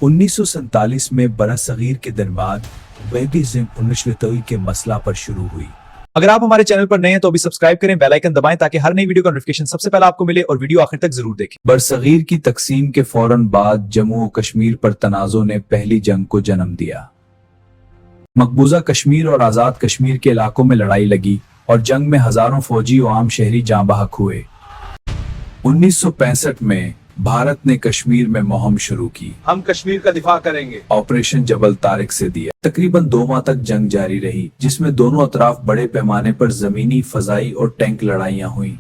1947 में बरसगीर के दरमियान वेबिज्म उन्नशलतोई के मसला पर शुरू हुई। अगर आप हमारे चैनल पर नए हैं तो अभी सब्सक्राइब करें, बेल आइकन दबाएं ताकि हर नई वीडियो का नोटिफिकेशन सबसे पहले आपको मिले और वीडियो आखिर तक जरूर देखें। बरसगीर की तकसीम के फौरन बाद जम्मू और कश्मीर पर तनाज़ों ने पहली जंग को जन्म दिया। मकबूजा कश्मीर और आज़ाद कश्मीर के इलाकों में लड़ाई लगी और जंग में हजारों फौजी और आम शहरी जाँ बहक हुए। 1965 में भारत ने कश्मीर में मुहिम शुरू की। हम कश्मीर का दिफा करेंगे। ऑपरेशन जबल तारिक से दिया। तकरीबन 2 माह तक जंग जारी रही, जिसमें दोनों अतराफ बड़े पैमाने पर जमीनी, फजाई और टैंक लड़ाइयां हुई।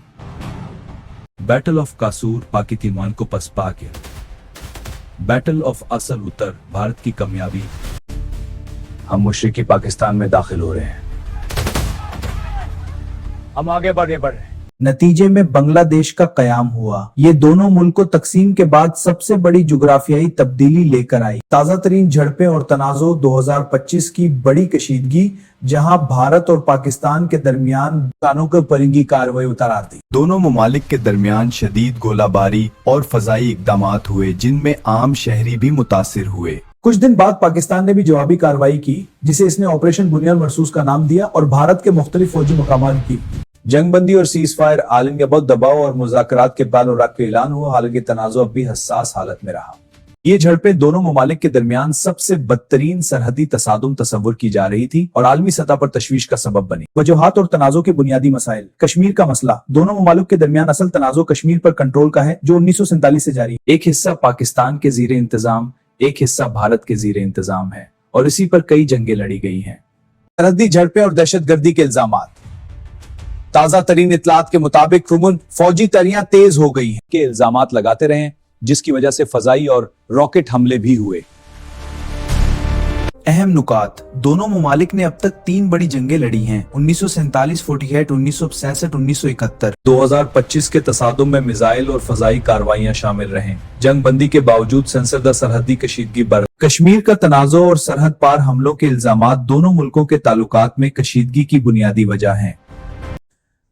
बैटल ऑफ कासूर पाकिस्तान को पसपा के। बैटल ऑफ असल उत्तर भारत की कामयाबी। हम मुशरिकी पाकिस्तान में दाखिल हो रहे हैं। हम आगे बढ़ रहे हैं। नतीजे में बांग्लादेश का कयाम हुआ। ये दोनों मुल्कों तकसीम के बाद सबसे बड़ी जुग्राफियाई तब्दीली लेकर आई। ताज़ा तरीन झड़पें और तनाज़ो 2025 की बड़ी कशीदगी, जहां भारत और पाकिस्तान के दरमियान कानों को परिंगी कार्रवाई उतर आती। दोनों ममालिक के दरमियान शदीद गोलाबारी और फजाई इकदामात हुए, जिनमें आम शहरी भी मुतासिर हुए। कुछ दिन बाद पाकिस्तान ने भी जवाबी कार्रवाई की, जिसे इसने ऑपरेशन बुनियाद मरसूस का नाम दिया और भारत के मुख्तलिफ फौजी मकामात की। जंगबंदी और सीज फायर आलम के बहुत दबाव और मुज़ाकरात के बाद इराक का ऐलान हुआ। हालांकि तनाज़ो अब भी हसास हालत में रहा। ये झड़पें दोनों ममालिक के दरमियान सबसे बदतरीन सरहदी तसादुम तस्वुर की जा रही थी और आलमी सतह पर तशवीश का सबब बनी। वजूहात और तनाज़ो के बुनियादी मसाइल। कश्मीर का मसला। दोनों ममालिक के दरमियान असल तनाज़ो कश्मीर पर कंट्रोल का है, जो 1947 से जारी। एक हिस्सा पाकिस्तान के ज़ीरे इंतजाम, एक हिस्सा भारत के ज़ीरे इंतजाम है और इसी पर कई जंगें लड़ी गई हैं। सरहदी झड़पें और दहशतगर्दी के इल्जामात। ताज़ा तरीन इतलात के मुताबिक फौजी तैयारियां तेज हो गई हैं के इल्जामात लगाते रहे, जिसकी वजह से फजाई और रॉकेट हमले भी हुए। अहम नुकात। दोनों ममालिक ने अब तक 3 बड़ी जंगें लड़ी हैं: 1947, 48, 1967, 1971। 2025 के तसादुम में मिसाइल और फजाई कार्रवाइयां शामिल रहे। जंग बंदी के बावजूद संसदा सरहदी कशीदगी बढ़। कश्मीर का तनाज़ो और सरहद पार हमलों के इल्जामात दोनों मुल्कों के ताल्लुकात में कशीदगी की बुनियादी वजह हैं।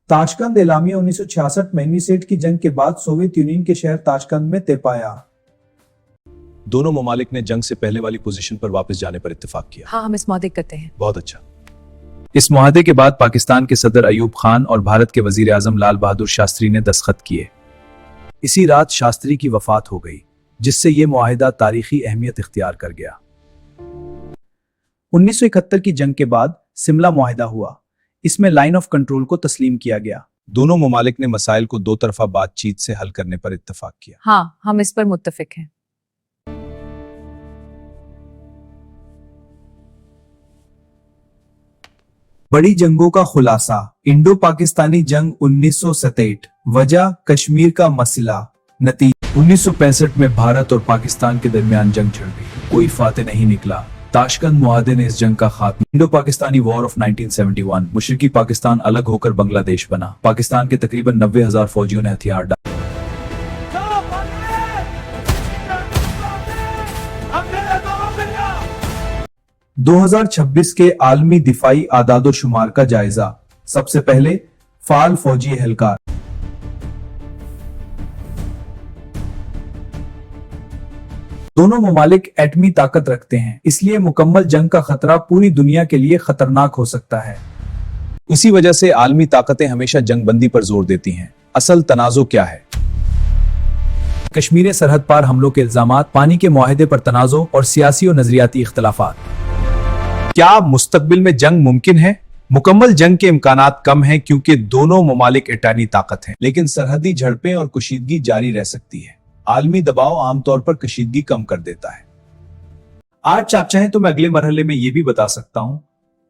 ताशकंद एलामिया 1966 में एनीसेट की जंग के बाद सोवियत यूनियन के शहर ताशकंद में तय पाया। दोनों ममालिक ने जंग से पहले वाली पोजीशन पर वापस जाने पर इत्तेफाक किया। हाँ, हम इस मुआहदे करते हैं। बहुत अच्छा। इस मुआहदे के बाद पाकिस्तान के सदर अयूब खान और भारत के वजीर आजम लाल बहादुर शास्त्री ने दस्तखत किए। इसी रात शास्त्री की वफात हो गई, जिससे यह मुआहिदा तारीखी अहमियत इख्तियार कर गया। 1971 की जंग के बाद सिमला मुआहिदा हुआ। इसमें लाइन ऑफ कंट्रोल को तस्लीम किया गया। दोनों ममालिक ने मसाइल को 2 तरफा बातचीत से हल करने पर इत्तेफाक किया। हाँ, हम इस पर मुत्तफिक हैं। बड़ी जंगों का खुलासा। इंडो पाकिस्तानी जंग 1967। वजह कश्मीर का मसला। नतीजा 1965 में भारत और पाकिस्तान के दरमियान जंग छिड़ गई। कोई फातेह नहीं निकला। ताशकंद मुआहदे ने इस जंग का खात्मा। Indo Pakistani war of 1971। मुशरिकी पाकिस्तान अलग होकर बांग्लादेश बना। पाकिस्तान के तकरीबन 90,000 फौजियों ने हथियार डाले। 2026 के आलमी दिफाई आदादो शुमार का जायजा। सबसे पहले फाल फौजी एहलकार। दोनों ममालिक एटमी ताकत रखते हैं, इसलिए मुकम्मल जंग का खतरा पूरी दुनिया के लिए खतरनाक हो सकता है। इसी वजह से आलमी ताकतें हमेशा जंग बंदी पर जोर देती हैं। असल तनाज़ो क्या है? कश्मीर सरहद पार हमलों के इल्जामात, पानी के मुआहिदे पर तनाज़ो और सियासी और नजरियाती इख्तलाफात। क्या मुस्तकबिल में जंग मुमकिन है? मुकम्मल जंग के इम्कानात कम हैं, क्योंकि दोनों ममालिक एटमी ताकत हैं, लेकिन सरहदी झड़पें और कशीदगी जारी रह सकती है। आलमी दबाव आमतौर पर कशीदगी कम कर देता है। आज आप चाहें तो मैं अगले मरहले में यह भी बता सकता हूं,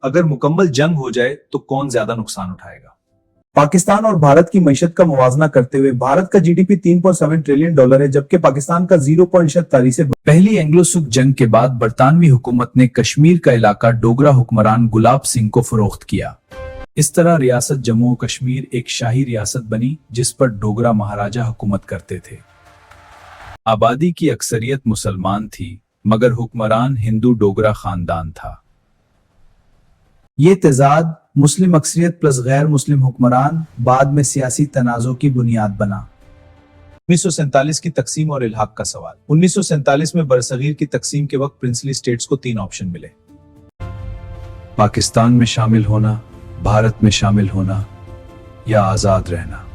अगर मुकम्मल जंग हो जाए तो कौन ज्यादा नुकसान उठाएगा। पाकिस्तान और भारत की मईशत का मुवाजना करते हुए भारत का जीडीपी $3.7 ट्रिलियन है, जबकि पाकिस्तान का 0.46 से। पहली एंग्लो सिख जंग के बाद बरतानवी हुकूमत ने कश्मीर का इलाका डोगरा हुक्मरान गुलाब सिंह को फरोख्त किया। इस तरह रियासत जम्मू और कश्मीर एक शाही रियासत बनी, जिस पर डोगरा महाराजा हुकूमत करते थे। आबादी की अक्सरियत मुसलमान थी, मगर हुक्मरान हिंदू डोगरा खानदान था। ये तेजाद मुस्लिम अक्सरियत प्लस गैर मुस्लिम हुक्मरान बाद में सियासी तनाज़ों की बुनियाद बना। 1947 की तकसीम और इल्हाक का सवाल। 1947 में बरसगीर की तकसीम के वक्त प्रिंसली स्टेट्स को 3 ऑप्शन मिले। पाकिस्तान में शामिल होना, भारत में शामिल होना या आजाद रहना।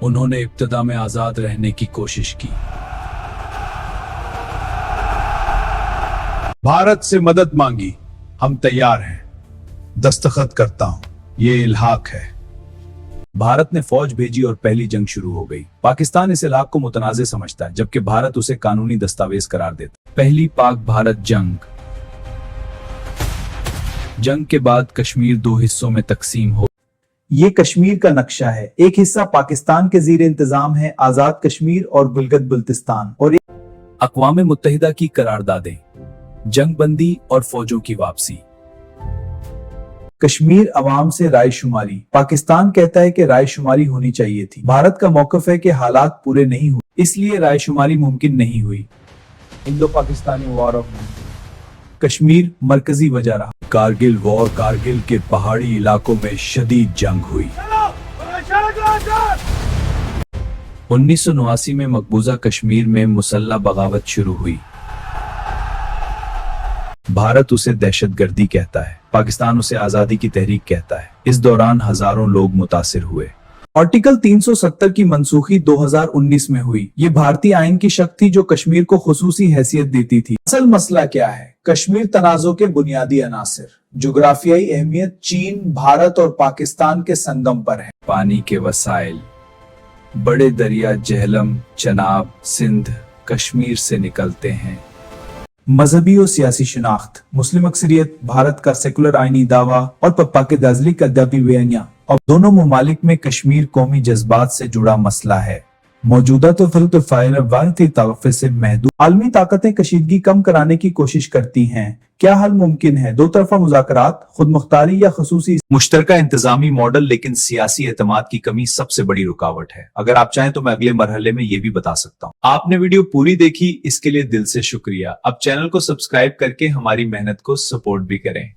उन्होंने इब्तदा में आजाद रहने की कोशिश की। भारत से मदद मांगी, हम तैयार हैं, दस्तखत करता हूं, ये इल्हाक है। भारत ने फौज भेजी और पहली जंग शुरू हो गई। पाकिस्तान इस इलाके को मुतनाज़े समझता है, जबकि भारत उसे कानूनी दस्तावेज करार देता। पहली पाक भारत जंग। जंग के बाद कश्मीर 2 हिस्सों में तकसीम हो। ये कश्मीर का नक्शा है। एक हिस्सा पाकिस्तान के ज़ीर इंतजाम है, आजाद कश्मीर और गिलगित बल्तिस्तान, और अक़वाम मुत्तहिदा की करारदादें, जंग बंदी और फौजों की वापसी। कश्मीर अवाम से रायशुमारी। पाकिस्तान कहता है कि रायशुमारी होनी चाहिए थी। भारत का मौक़िफ़ है कि हालात पूरे नहीं हुए, इसलिए रायशुमारी मुमकिन नहीं हुई। Indo Pakistani war of Kashmir मरकजी वजह रहा। कारगिल वॉर। कारगिल के पहाड़ी इलाकों में शदीद जंग हुई। 1989 में मकबूजा कश्मीर में मुसल्लह बगावत शुरू हुई। भारत उसे दहशतगर्दी कहता है, पाकिस्तान उसे आजादी की तहरीक कहता है। इस दौरान हजारों लोग मुतासिर हुए। आर्टिकल 370 की मनसूखी 2019 में हुई। ये भारतीय आइन की शक्ल थी जो कश्मीर को खुसूसी हैसियत देती थी। असल मसला क्या है? कश्मीर तनाज़ो के बुनियादी अनासर। जोग्राफियाई अहमियत चीन, भारत और पाकिस्तान के संगम पर है। पानी के वसाइल, बड़े दरिया जहलम, चनाब, सिंध कश्मीर से निकलते हैं। मजहबी और सियासी शिनाख्त, मुस्लिम अक्सरियत, भारत का सेकुलर आइनी दावा और पप्पा के दाजली का दबी बेनिया। और दोनों ममालिक में कश्मीर कौमी जज्बात से जुड़ा मसला है। मौजूदा तफरीक़ से महदूद आलमी ताकतें कशीदगी कम कराने की कोशिश करती हैं। क्या हल मुमकिन है? 2 तरफा मुज़ाकरात, खुद मुख्तारी या खसूसी मुश्तरका इंतजामी मॉडल, लेकिन सियासी एतमाद की कमी सबसे बड़ी रुकावट है। अगर आप चाहें तो मैं अगले मरहले में ये भी बता सकता हूँ। आपने वीडियो पूरी देखी, इसके लिए दिल से शुक्रिया। अब चैनल को सब्सक्राइब करके हमारी मेहनत को सपोर्ट भी करें।